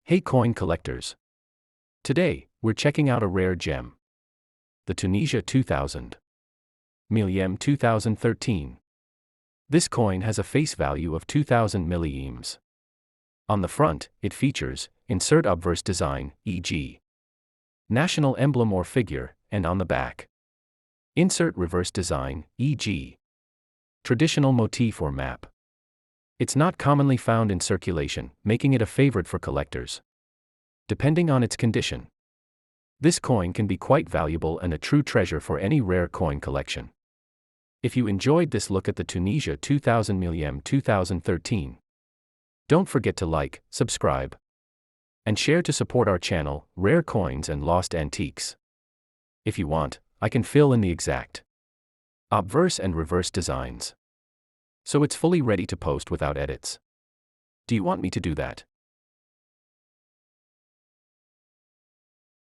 Hey coin collectors! Today, we're checking out a rare gem. The Tunisia 2000. Milliemes 2013. This coin has a face value of 2000 milliemes. On the front, it features, insert obverse design, e.g. national emblem or figure, and on the back, insert reverse design, e.g. traditional motif or map. It's not commonly found in circulation, making it a favorite for collectors. Depending on its condition, this coin can be quite valuable and a true treasure for any rare coin collection. If you enjoyed this look at the Tunisia 2000 Milliemes 2013, don't forget to like, subscribe, and share to support our channel, Rare Coins and Lost Antiques. If you want, I can fill in the exact obverse and reverse designs, so it's fully ready to post without edits. Do you want me to do that?